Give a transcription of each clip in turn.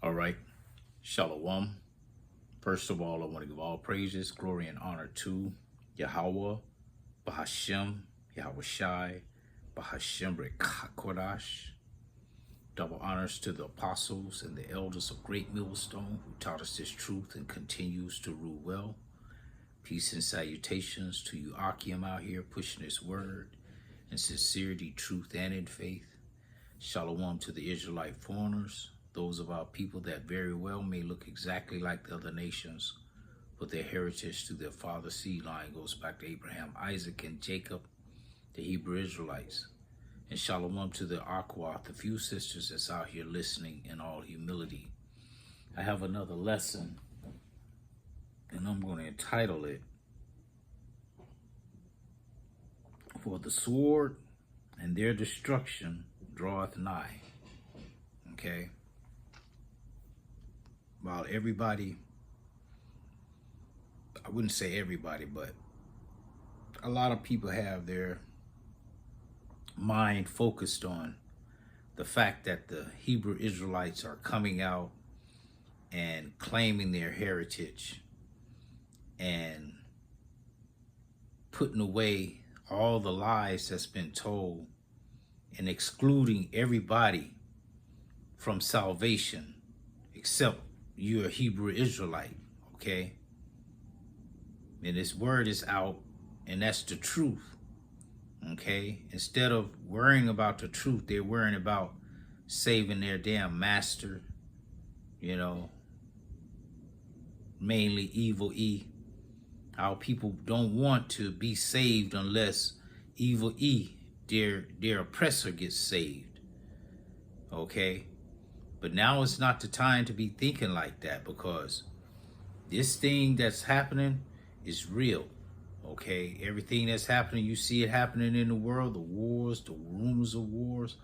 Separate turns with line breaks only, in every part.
All right. Shalom. First of all, I want to give all praises, glory, and honor to Yahweh, Bahashem, Yahweh Shai, Bahashem Kodash. Double honors to the apostles and the elders of Great Millstone who taught us this truth and continues to rule well. Peace and salutations to you, Akim, out here pushing this word in sincerity, truth, and in faith. Shalom to the Israelite foreigners, those of our people that very well may look exactly like the other nations, but their heritage through their father's seed line goes back to Abraham, Isaac, and Jacob, the Hebrew Israelites. And shalom to the Akwa, the few sisters that's out here listening in all humility. I have another lesson, and I'm going to entitle it, For the Sword and Their Destruction Draweth Nigh. Okay? While everybody, I wouldn't say everybody, but a lot of people have their mind focused on the fact that the Hebrew Israelites are coming out and claiming their heritage and putting away all the lies that's been told and excluding everybody from salvation except you're a Hebrew Israelite, okay? And this word is out, and that's the truth, okay? Instead of worrying about the truth, they're worrying about saving their damn master, you know, mainly evil E. How people don't want to be saved unless evil E, their oppressor, gets saved, okay? But now it's not the time to be thinking like that, because this thing that's happening is real, okay? Everything that's happening, you see it happening in the world, the wars, the rumors of wars,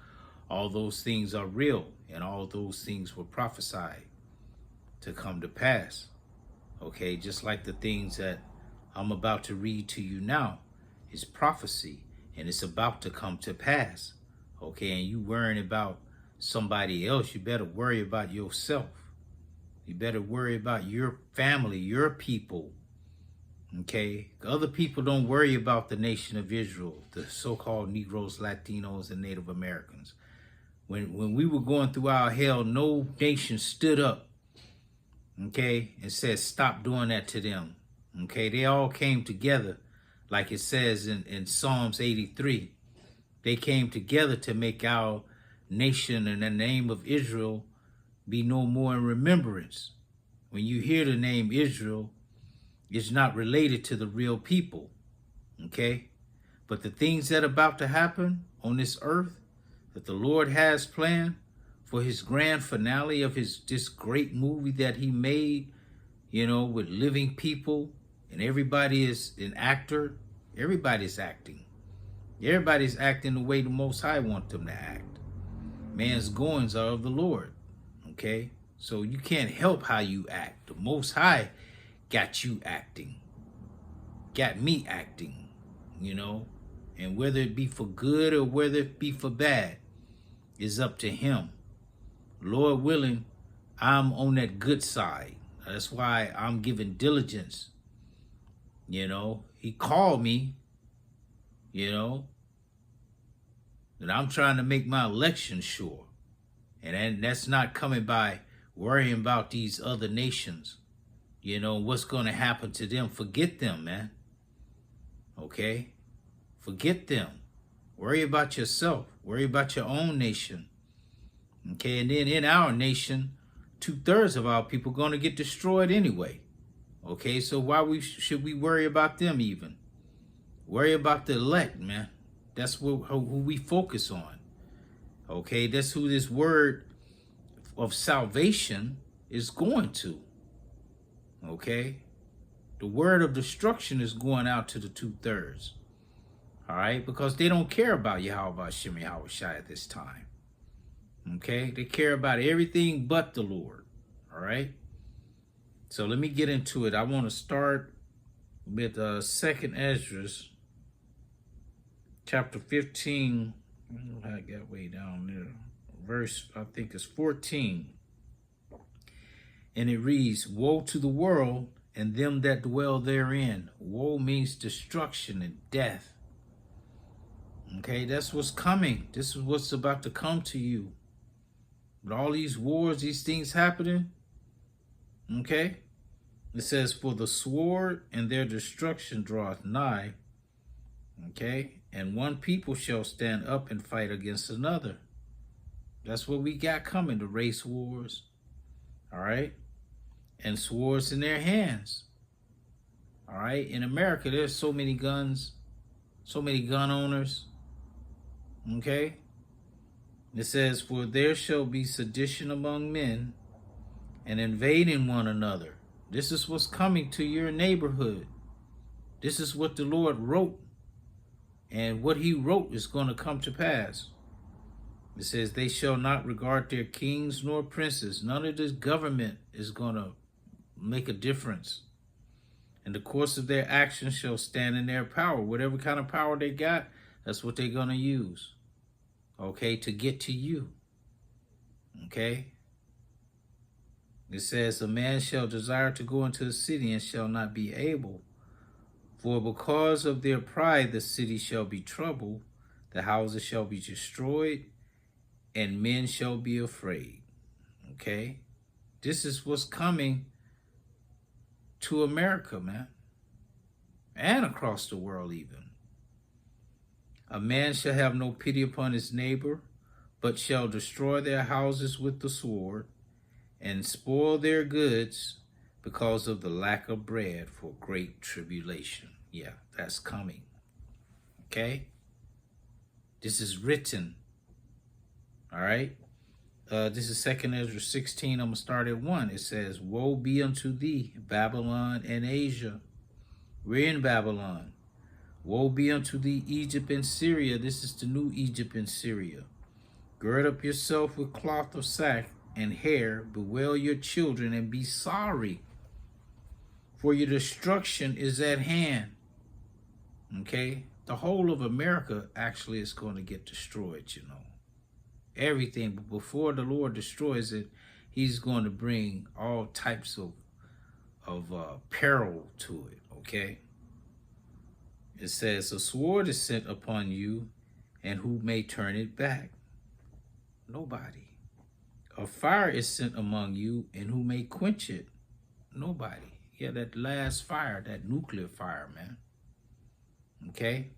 all those things are real, and all those things were prophesied to come to pass, okay? Just like the things that I'm about to read to you now is prophecy, and it's about to come to pass, okay? And you worrying about somebody else, you better worry about yourself. You better worry about your family, your people, okay? Other people don't worry about the nation of Israel, the so-called Negroes, Latinos, and Native Americans. When we were going through our hell, no nation stood up, okay, and said, stop doing that to them, okay? They all came together, like it says in Psalms 83. They came together to make our nation and the name of Israel be no more in remembrance. When you hear the name Israel, it's not related to the real people, okay? But the things that are about to happen on this earth that the Lord has planned for his grand finale of this great movie that he made, you know, with living people, and everybody is an actor. Everybody's acting. Everybody's acting the way the Most High wants them to act. Man's goings are of the Lord, okay? So you can't help how you act. The Most High got you acting, got me acting, you know? And whether it be for good or whether it be for bad is up to him. Lord willing, I'm on that good side. That's why I'm giving diligence, you know? He called me, you know? And I'm trying to make my election sure. And that's not coming by worrying about these other nations. You know, what's going to happen to them. Forget them, man. Okay? Forget them. Worry about yourself. Worry about your own nation. Okay? And then in our nation, 2/3 of our people are going to get destroyed anyway. Okay? So why should we worry about them even? Worry about the elect, man. That's who we focus on, okay? That's who this word of salvation is going to, okay? The word of destruction is going out to the 2/3, all right? Because they don't care about Yahweh Hashem, Yahweh Shai at this time, okay? They care about everything but the Lord, all right? So let me get into it. I want to start with 2nd Esdras, chapter 15, I got way down there. Verse, I think it's 14. And it reads, woe to the world and them that dwell therein. Woe means destruction and death. Okay, that's what's coming. This is what's about to come to you. With all these wars, these things happening, okay? It says, for the sword and their destruction draweth nigh, okay? And one people shall stand up and fight against another. That's what we got coming, the race wars, all right? And swords in their hands, all right? In America, there's so many guns, so many gun owners, okay? It says, for there shall be sedition among men and invading one another. This is what's coming to your neighborhood. This is what the Lord wrote. And what he wrote is going to come to pass. It says, they shall not regard their kings nor princes. None of this government is going to make a difference. And the course of their actions shall stand in their power. Whatever kind of power they got, that's what they're going to use. Okay, to get to you. Okay? It says, a man shall desire to go into a city and shall not be able. For because of their pride the city shall be troubled, the houses shall be destroyed, and men shall be afraid. Okay? This is what's coming to America, man. And across the world even. A man shall have no pity upon his neighbor, but shall destroy their houses with the sword, and spoil their goods because of the lack of bread for great tribulation. Yeah, that's coming. Okay? This is written. All right? This is 2 Ezra 16. I'm going to start at 1. It says, woe be unto thee, Babylon and Asia. We're in Babylon. Woe be unto thee, Egypt and Syria. This is the new Egypt and Syria. Gird up yourself with cloth of sack and hair. Bewail your children and be sorry. For your destruction is at hand. Okay? The whole of America actually is going to get destroyed, you know. Everything. But before the Lord destroys it, he's going to bring all types of peril to it. Okay? It says, a sword is sent upon you, and who may turn it back? Nobody. A fire is sent among you, and who may quench it? Nobody. Yeah, that last fire, that nuclear fire, man. Okay?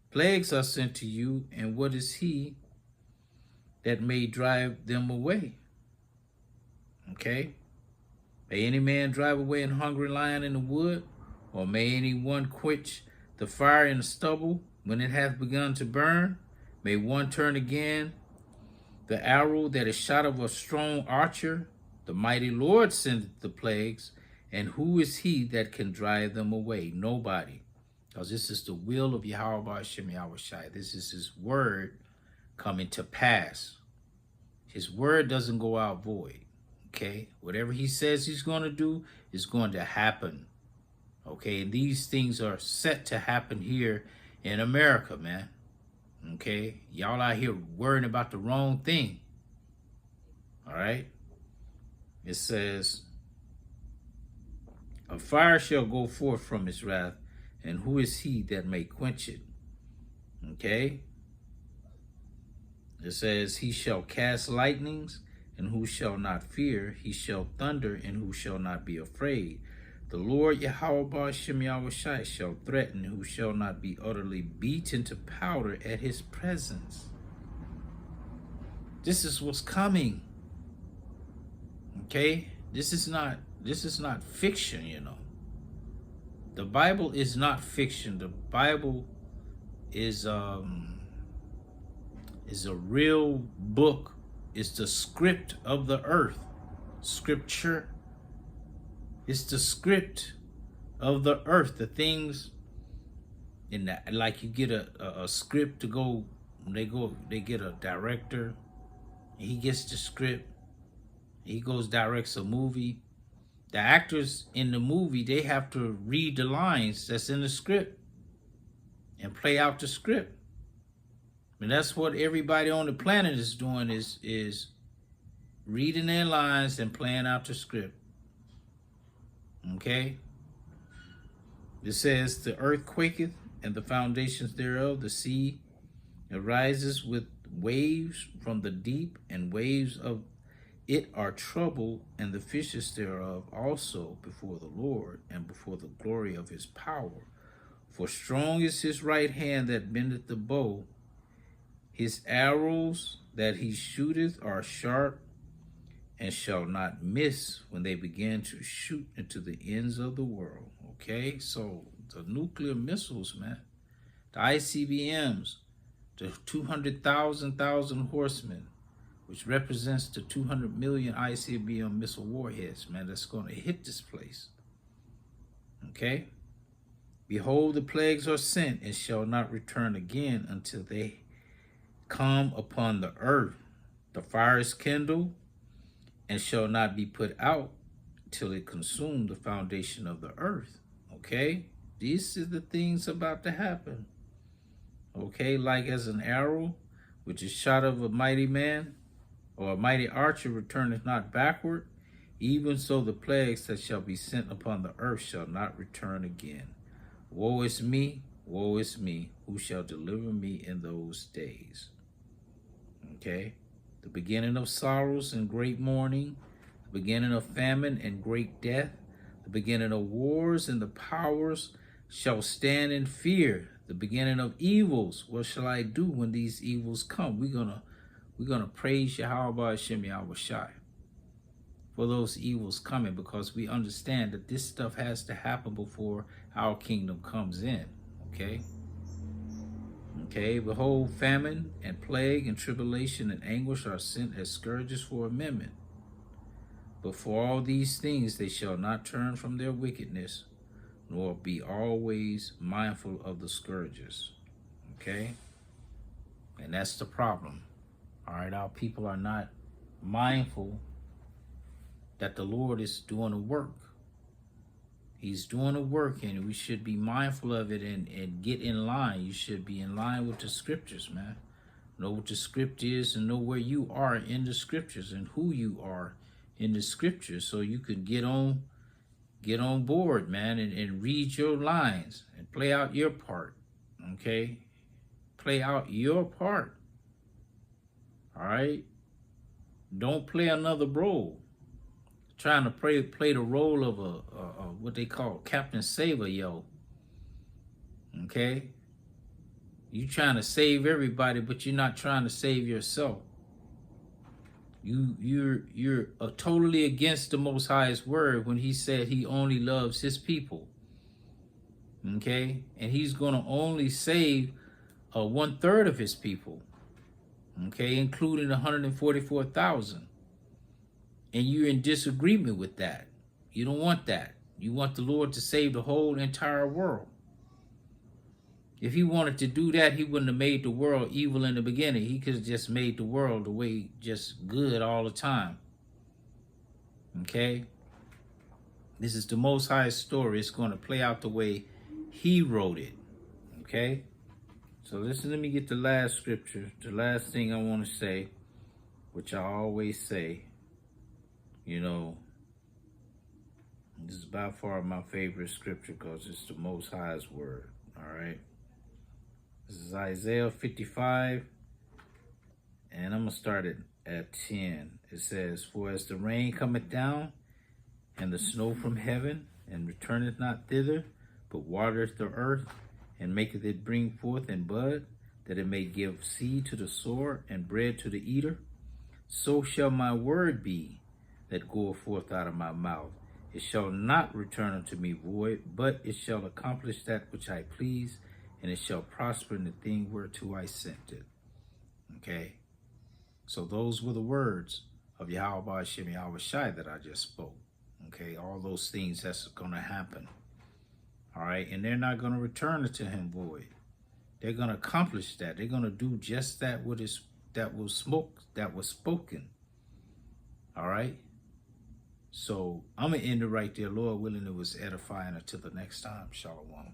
Plagues are sent to you, and what is he that may drive them away? Okay? May any man drive away an hungry lion in the wood, or may any one quench the fire in the stubble when it hath begun to burn? May one turn again the arrow that is shot of a strong archer? The mighty Lord sendeth the plagues, and who is he that can drive them away? Nobody. Because this is the will of Yahweh Shem Yahushai. This is his word coming to pass. His word doesn't go out void. Okay? Whatever he says he's going to do is going to happen. Okay? And these things are set to happen here in America, man. Okay? Y'all out here worrying about the wrong thing. All right? It says, a fire shall go forth from his wrath, and who is he that may quench it? Okay? It says, he shall cast lightnings, and who shall not fear? He shall thunder, and who shall not be afraid? The Lord Yahweh Shem Yahushai shall threaten, who shall not be utterly beaten to powder at his presence. This is what's coming. Okay? This is not fiction, you know. The Bible is not fiction. The Bible is a real book. It's the script of the earth. Scripture. It's the script of the earth. The things in that, like you get a script to go, they get a director. He gets the script. He goes directs a movie. The actors in the movie, they have to read the lines that's in the script and play out the script. And that's what everybody on the planet is doing, is reading their lines and playing out the script. Okay? It says, the earth quaketh, and the foundations thereof, the sea arises with waves from the deep, and waves of it are troubled, and the fishes thereof also before the Lord, and before the glory of his power. For strong is his right hand that bendeth the bow. His arrows that he shooteth are sharp, and shall not miss when they begin to shoot into the ends of the world. Okay, so the nuclear missiles, man, the ICBMs, the 200,000 horsemen, which represents the 200 million ICBM missile warheads, man, that's going to hit this place. Okay? Behold, the plagues are sent and shall not return again until they come upon the earth. The fire is kindled and shall not be put out till it consume the foundation of the earth. Okay? These are the things about to happen. Okay? Like as an arrow, which is shot of a mighty man, or a mighty archer returneth not backward, even so the plagues that shall be sent upon the earth shall not return again. Woe is me, who shall deliver me in those days? Okay? The beginning of sorrows and great mourning, the beginning of famine and great death, the beginning of wars, and the powers shall stand in fear. The beginning of evils, what shall I do when these evils come? We're gonna praise Yahweh Hashem Yahweh Shai for those evils coming, because we understand that this stuff has to happen before our kingdom comes in. Okay? Okay, behold, famine and plague and tribulation and anguish are sent as scourges for amendment. But for all these things they shall not turn from their wickedness, nor be always mindful of the scourges. Okay? And that's the problem. All right, our people are not mindful that the Lord is doing a work. He's doing a work, and we should be mindful of it and get in line. You should be in line with the scriptures, man. Know what the script is and know where you are in the scriptures and who you are in the scriptures, so you can get on board, man, and read your lines and play out your part. Okay? Play out your part. All right? Don't play another role. Trying to play the role of a what they call Captain Saver, yo. Okay? You trying to save everybody, but you're not trying to save yourself. You're totally against the Most High's word when he said he only loves his people. Okay? And he's gonna only save 1/3 of his people. Okay, including 144,000. And you're in disagreement with that. You don't want that. You want the Lord to save the whole entire world. If he wanted to do that, he wouldn't have made the world evil in the beginning. He could have just made the world the way just good all the time. Okay? This is the Most High's story. It's going to play out the way he wrote it. Okay? So listen, let me get the last scripture. The last thing I want to say, which I always say, you know, this is by far my favorite scripture because it's the Most High's word. All right? This is Isaiah 55, and I'm going to start it at 10. It says, for as the rain cometh down, and the snow from heaven, and returneth not thither, but watereth the earth, and maketh it bring forth and bud, that it may give seed to the sower and bread to the eater, so shall my word be that goeth forth out of my mouth. It shall not return unto me void, but it shall accomplish that which I please, and it shall prosper in the thing whereto I sent it. Okay? So those were the words of Yahweh Hashem Yahweh Shai that I just spoke. Okay? All those things that's going to happen. All right, and they're not going to return it to him void. They're going to accomplish that. They're going to do just that that was spoken. All right. So I'm gonna end it right there. Lord willing, it was edifying. Until the next time, Shalom.